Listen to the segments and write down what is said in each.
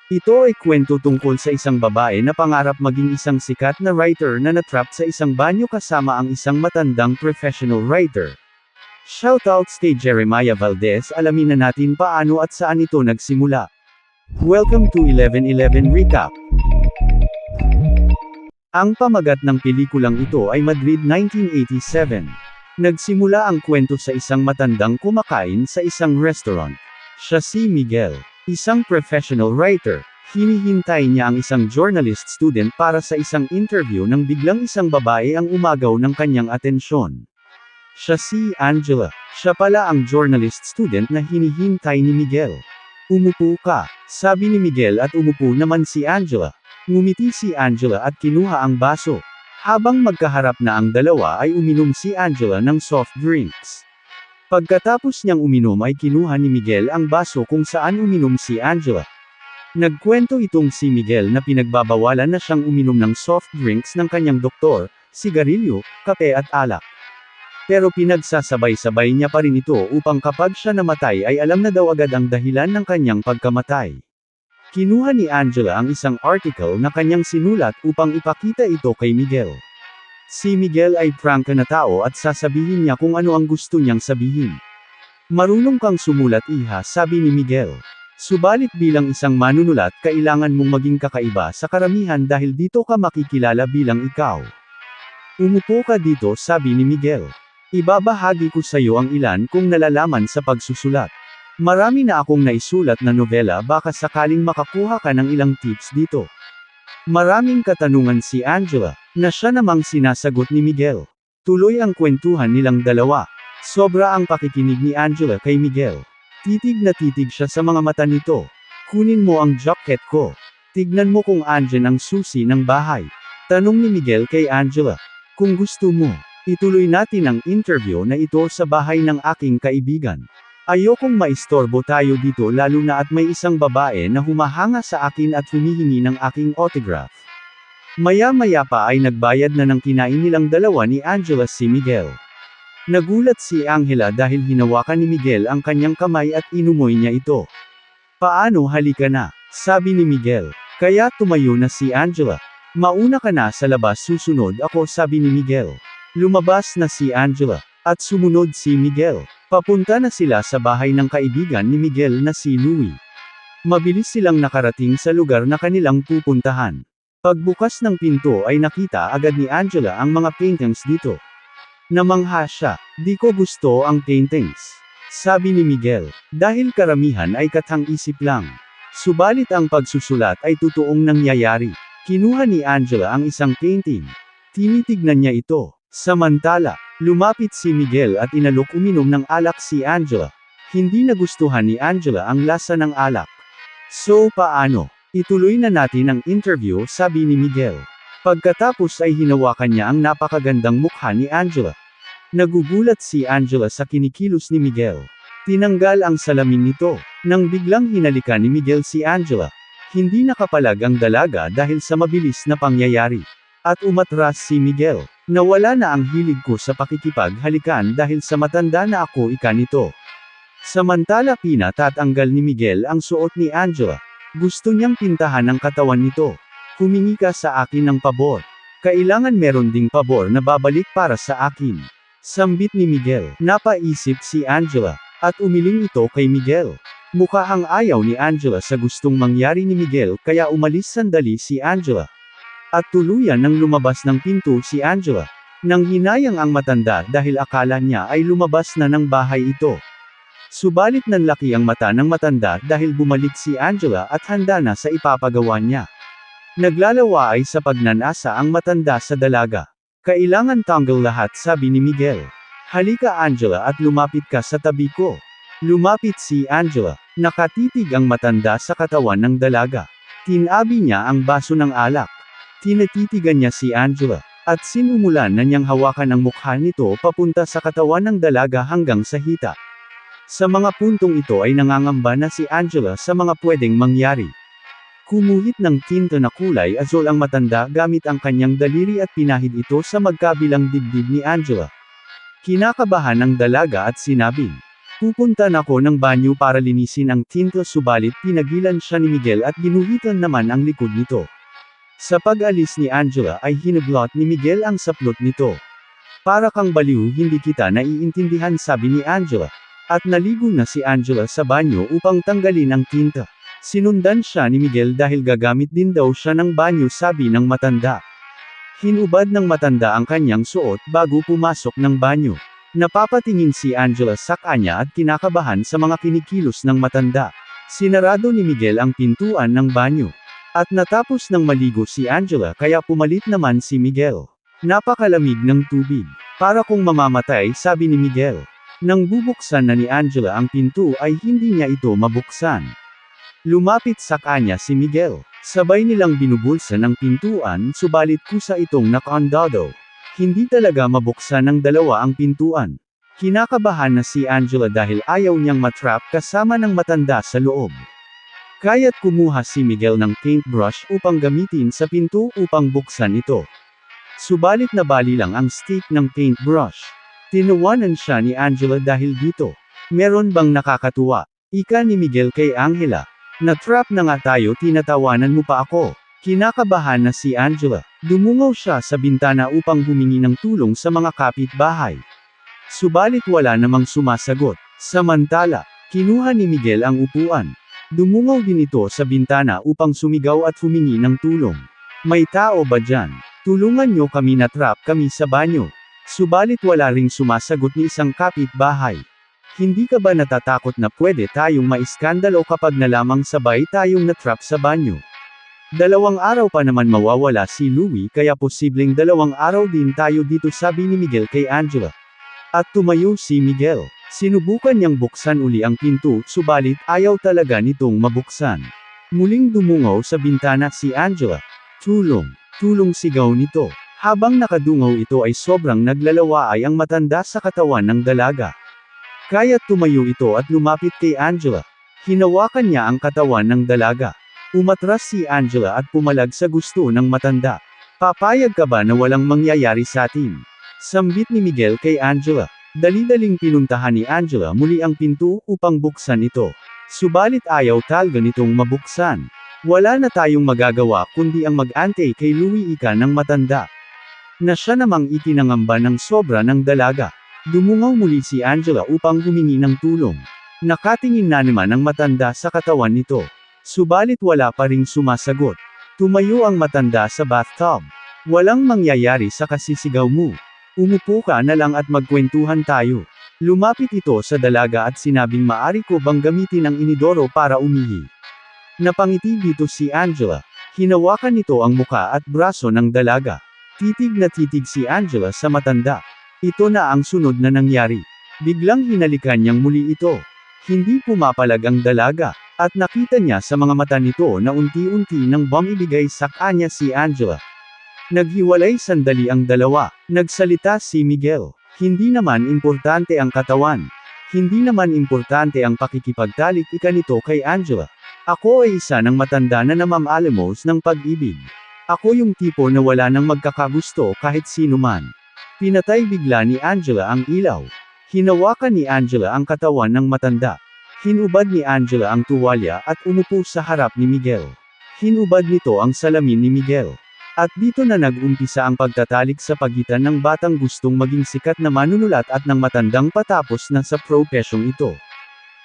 Ito ay kwento tungkol sa isang babae na pangarap maging isang sikat na writer na natrap sa isang banyo kasama ang isang matandang professional writer. Shoutouts kay Jeremiah Valdez. Alamin na natin paano at saan ito nagsimula. Welcome to 11/11 Recap. Ang pamagat ng pelikulang ito ay Madrid 1987. Nagsimula ang kwento sa isang matandang kumakain sa isang restaurant. Siya si Miguel, isang professional writer. Hinihintay niya ang isang journalist student para sa isang interview nang biglang isang babae ang umagaw ng kanyang atensyon. Siya si Angela. Siya pala ang journalist student na hinihintay ni Miguel. "Umupo ka," sabi ni Miguel at umupo naman si Angela. Ngumiti si Angela at kinuha ang baso. Habang magkaharap na ang dalawa ay uminom si Angela ng soft drinks. Pagkatapos niyang uminom ay kinuha ni Miguel ang baso kung saan uminom si Angela. Nagkwento itong si Miguel na pinagbabawalan na siyang uminom ng soft drinks ng kanyang doktor, sigarilyo, kape at alak. Pero pinagsasabay-sabay niya pa rin ito upang kapag siya namatay ay alam na daw agad ang dahilan ng kanyang pagkamatay. Kinuha ni Angela ang isang article na kanyang sinulat upang ipakita ito kay Miguel. Si Miguel ay prangka na tao at sasabihin niya kung ano ang gusto niyang sabihin. "Marunong kang sumulat, iha," sabi ni Miguel. "Subalit bilang isang manunulat kailangan mong maging kakaiba sa karamihan dahil dito ka makikilala bilang ikaw. Umupo ka dito," sabi ni Miguel. "Ibabahagi ko sa iyo ang ilan kong nalalaman sa pagsusulat. Marami na akong naisulat na nobela, baka sakaling makakuha ka ng ilang tips dito." Maraming katanungan si Angela, na siya namang sinasagot ni Miguel. Tuloy ang kwentuhan nilang dalawa. Sobra ang pakikinig ni Angela kay Miguel. Titig na titig siya sa mga mata nito. "Kunin mo ang jacket ko. Tignan mo kung andyan ang susi ng bahay," tanong ni Miguel kay Angela. "Kung gusto mo, ituloy natin ang interview na ito sa bahay ng aking kaibigan. Ayokong maistorbo tayo dito lalo na at may isang babae na humahanga sa akin at humihingi ng aking autograph." Maya-maya pa ay nagbayad na ng kinain nilang dalawa ni Angela si Miguel. Nagulat si Angela dahil hinawakan ni Miguel ang kanyang kamay at inumoy niya ito. "Paano, halika na," sabi ni Miguel. Kaya tumayo na si Angela. "Mauna ka na sa labas, susunod ako," sabi ni Miguel. Lumabas na si Angela, at sumunod si Miguel. Papunta na sila sa bahay ng kaibigan ni Miguel na si Louie. Mabilis silang nakarating sa lugar na kanilang pupuntahan. Pagbukas ng pinto ay nakita agad ni Angela ang mga paintings dito. Namangha siya. "Di ko gusto ang paintings," sabi ni Miguel, "dahil karamihan ay kathang-isip lang. Subalit ang pagsusulat ay totoong nangyayari." Kinuha ni Angela ang isang painting. Tinitignan niya ito. Samantala, lumapit si Miguel at inalok uminom ng alak si Angela. Hindi nagustuhan ni Angela ang lasa ng alak. "So paano? Ituloy na natin ang interview," sabi ni Miguel. Pagkatapos ay hinawakan niya ang napakagandang mukha ni Angela. Nagugulat si Angela sa kinikilos ni Miguel. Tinanggal ang salamin nito. Nang biglang hinalikan ni Miguel si Angela. Hindi nakapalag ang dalaga dahil sa mabilis na pangyayari. At umatras si Miguel. "Nawala na ang hilig ko sa pakikipaghalikan dahil sa matanda na ako," ika nito. Samantala pinatatanggal ni Miguel ang suot ni Angela. Gusto niyang pintahan ang katawan nito. "Humingi ka sa akin ng pabor. Kailangan meron ding pabor na babalik para sa akin," sambit ni Miguel. Napaisip si Angela, at umiling ito kay Miguel. Mukhang ayaw ni Angela sa gustong mangyari ni Miguel kaya umalis sandali si Angela. At tuluyan nang lumabas ng pinto si Angela. Nang hinayang ang matanda dahil akala niya ay lumabas na ng bahay ito. Subalit nanlaki ang mata ng matanda dahil bumalik si Angela at handa na sa ipapagawa niya. Naglalaway sa pagnanasa ang matanda sa dalaga. "Kailangan tanggal lahat," sabi ni Miguel. "Halika Angela at lumapit ka sa tabi ko." Lumapit si Angela. Nakatitig ang matanda sa katawan ng dalaga. Tinabi niya ang baso ng alak. Tinatitigan niya si Angela, at sinumulan na niyang hawakan ang mukha nito papunta sa katawan ng dalaga hanggang sa hita. Sa mga puntong ito ay nangangamba na si Angela sa mga pwedeng mangyari. Kumuhit ng tinta na kulay azul ang matanda gamit ang kanyang daliri at pinahid ito sa magkabilang dibdib ni Angela. Kinakabahan ang dalaga at sinabing, Pupunta na ako ng banyo para linisin ang tinta subalit pinagilan siya ni Miguel at ginuhitan naman ang likod nito. Sa pag-alis ni Angela ay hinablot ni Miguel ang saplot nito. Para kang baliw hindi kita naiintindihan sabi ni Angela. At naligo na si Angela sa banyo upang tanggalin ang tinta. Sinundan siya ni Miguel dahil gagamit din daw siya ng banyo sabi ng matanda. Hinubad ng matanda ang kanyang suot bago pumasok ng banyo. Napapatingin si Angela sa kanya at kinakabahan sa mga kinikilos ng matanda. Sinarado ni Miguel ang pintuan ng banyo. At natapos ng maligo si Angela kaya pumalit naman si Miguel. Napakalamig ng tubig. Para kung mamamatay sabi ni Miguel. Nang bubuksan na ni Angela ang pinto ay hindi niya ito mabuksan. Lumapit sa kanya si Miguel. Sabay nilang binubulsan ang pintuan subalit kusa itong nakandado. Hindi talaga mabuksan ng dalawa ang pintuan. Kinakabahan na si Angela dahil ayaw niyang matrap kasama ng matanda sa loob. Kaya't kumuha si Miguel ng paintbrush upang gamitin sa pinto upang buksan ito. Subalit nabali lang ang stick ng paintbrush. Tinawanan siya ni Angela dahil dito. Meron bang nakakatuwa? Ika ni Miguel kay Angela. Na-trap na nga tayo tinatawanan mo pa ako. Kinakabahan na si Angela. Dumungaw siya sa bintana upang humingi ng tulong sa mga kapitbahay. Subalit wala namang sumasagot. Samantala, kinuha ni Miguel ang upuan. Dumungaw din ito sa bintana upang sumigaw at humingi ng tulong. May tao ba dyan? Tulungan nyo kami na-trap kami sa banyo. Subalit wala ring sumasagot ni isang kapitbahay. Hindi ka ba natatakot na pwede tayong maiskandalo kapag nalamang sabay tayong natrap sa banyo? 2 araw pa naman mawawala si Louie kaya posibleng 2 araw din tayo dito sabi ni Miguel kay Angela. At tumayo si Miguel. Sinubukan niyang buksan uli ang pinto subalit ayaw talaga nitong mabuksan. Muling dumungaw sa bintana si Angela. Tulong! Tulong sigaw nito. Habang nakadungaw ito ay sobrang naglalawaay ang matanda sa katawan ng dalaga. Kaya't tumayo ito at lumapit kay Angela. Hinawakan niya ang katawan ng dalaga. Umatras si Angela at pumalag sa gusto ng matanda. Papayag ka ba na walang mangyayari sa atin? Sambit ni Miguel kay Angela. Dali-daling pinuntahan ni Angela muli ang pinto upang buksan ito. Subalit ayaw talaga nitong mabuksan. Wala na tayong magagawa kundi ang mag-antay kay Louie ika ng matanda. Na siya namang itinangamba ng sobra ng dalaga. Dumungaw muli si Angela upang humingi ng tulong. Nakatingin na naman ang matanda sa katawan nito. Subalit wala pa ring sumasagot. Tumayo ang matanda sa bathtub. Walang mangyayari sa kasisigaw mo. Umupo ka na lang at magkwentuhan tayo. Lumapit ito sa dalaga at sinabing maari ko bang gamitin ang inidoro para umihi. Napangiti dito si Angela. Hinawakan nito ang muka at braso ng dalaga. Titig na titig si Angela sa matanda. Ito na ang sunod na nangyari. Biglang hinalikan niyang muli ito. Hindi pumapalag ang dalaga, at nakita niya sa mga mata nito na unti-unti nang bumibigay sa kanya si Angela. Naghiwalay sandali ang dalawa. Nagsalita si Miguel. Hindi naman importante ang katawan. Hindi naman importante ang pakikipagtalik ika nito kay Angela. Ako ay isa ng matanda na namamalimos ng pag-ibig. Ako yung tipo na wala nang magkakagusto kahit sino man. Pinatay bigla ni Angela ang ilaw. Hinawakan ni Angela ang katawan ng matanda. Hinubad ni Angela ang tuwalya at umupo sa harap ni Miguel. Hinubad nito ang salamin ni Miguel. At dito na nag-umpisa ang pagtatalik sa pagitan ng batang gustong maging sikat na manunulat at ng matandang patapos na sa profesyong ito.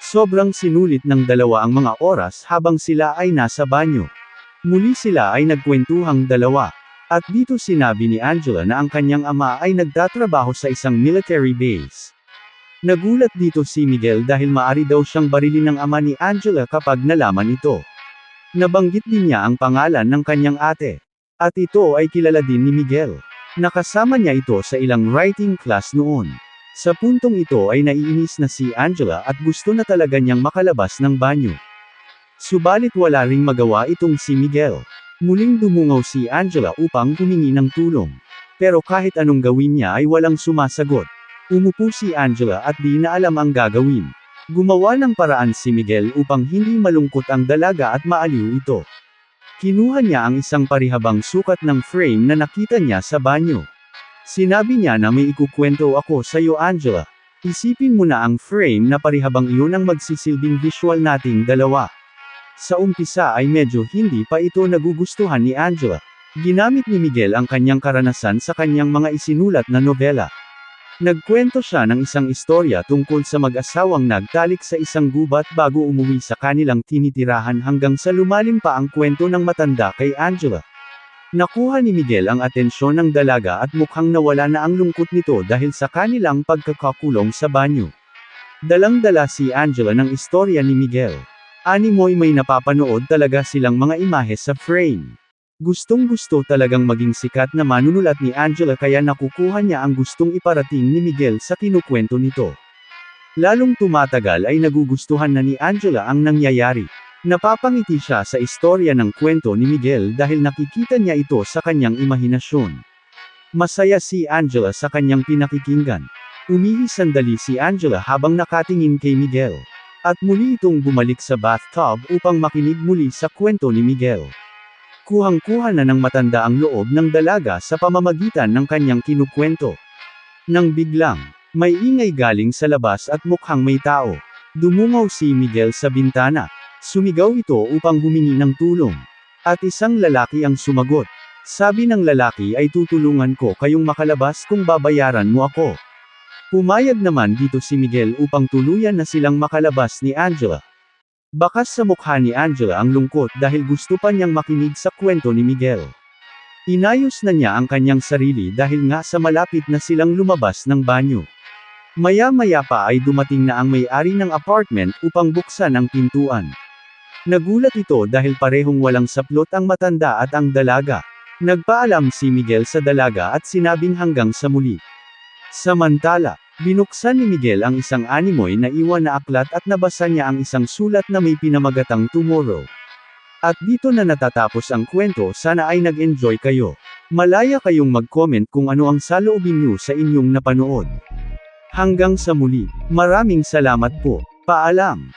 Sobrang sinulit ng dalawa ang mga oras habang sila ay nasa banyo. Muli sila ay nagkwentuhang dalawa. At dito sinabi ni Angela na ang kanyang ama ay nagtatrabaho sa isang military base. Nagulat dito si Miguel dahil maari daw siyang barilin ng ama ni Angela kapag nalaman ito. Nabanggit din niya ang pangalan ng kanyang ate. At ito ay kilala din ni Miguel. Nakasama niya ito sa ilang writing class noon. Sa puntong ito ay naiinis na si Angela at gusto na talaga niyang makalabas ng banyo. Subalit wala ring magawa itong si Miguel. Muling dumungaw si Angela upang humingi ng tulong. Pero kahit anong gawin niya ay walang sumasagot. Umupo si Angela at di na alam ang gagawin. Gumawa ng paraan si Miguel upang hindi malungkot ang dalaga at maaliw ito. Kinuha niya ang isang parihabang sukat ng frame na nakita niya sa banyo. Sinabi niya na may ikukwento ako sa iyo Angela. Isipin mo na ang frame na parihabang iyon ang magsisilbing visual nating dalawa. Sa umpisa ay medyo hindi pa ito nagugustuhan ni Angela. Ginamit ni Miguel ang kanyang karanasan sa kanyang mga isinulat na nobela. Nagkwento siya ng isang istorya tungkol sa mag-asawang nagtalik sa isang gubat bago umuwi sa kanilang tinitirahan hanggang sa lumalim pa ang kwento ng matanda kay Angela. Nakuha ni Miguel ang atensyon ng dalaga at mukhang nawala na ang lungkot nito dahil sa kanilang pagkakakulong sa banyo. Dalang-dala si Angela ng istorya ni Miguel. Animoy may napapanood talaga silang mga imahe sa frame. Gustong-gusto talagang maging sikat na manunulat ni Angela kaya nakukuha niya ang gustong iparating ni Miguel sa kinukwento nito. Lalong tumatagal ay nagugustuhan na ni Angela ang nangyayari. Napapangiti siya sa istorya ng kwento ni Miguel dahil nakikita niya ito sa kanyang imahinasyon. Masaya si Angela sa kanyang pinakikinggan. Umihi sandali si Angela habang nakatingin kay Miguel. At muli itong bumalik sa bathtub upang makinig muli sa kwento ni Miguel. Kuhang-kuha na ng matanda ang loob ng dalaga sa pamamagitan ng kanyang kinukwento. Nang biglang, may ingay galing sa labas at mukhang may tao. Dumungaw si Miguel sa bintana. Sumigaw ito upang humingi ng tulong. At isang lalaki ang sumagot. Sabi ng lalaki ay tutulungan ko kayong makalabas kung babayaran mo ako. Pumayag naman dito si Miguel upang tuluyan na silang makalabas ni Angela. Bakas sa mukha ni Angela ang lungkot dahil gusto pa niyang makinig sa kwento ni Miguel. Inayos na niya ang kanyang sarili dahil nga sa malapit na silang lumabas ng banyo. Maya-maya pa ay dumating na ang may-ari ng apartment upang buksan ang pintuan. Nagulat ito dahil parehong walang saplot ang matanda at ang dalaga. Nagpaalam si Miguel sa dalaga at sinabing hanggang sa muli. Samantala, binuksan ni Miguel ang isang animoy na iwan na aklat at nabasa niya ang isang sulat na may pinamagatang Tomorrow. At dito na natatapos ang kwento. Sana ay nag-enjoy kayo. Malaya kayong mag-comment kung ano ang saloobin niyo sa inyong napanood. Hanggang sa muli, maraming salamat po. Paalam.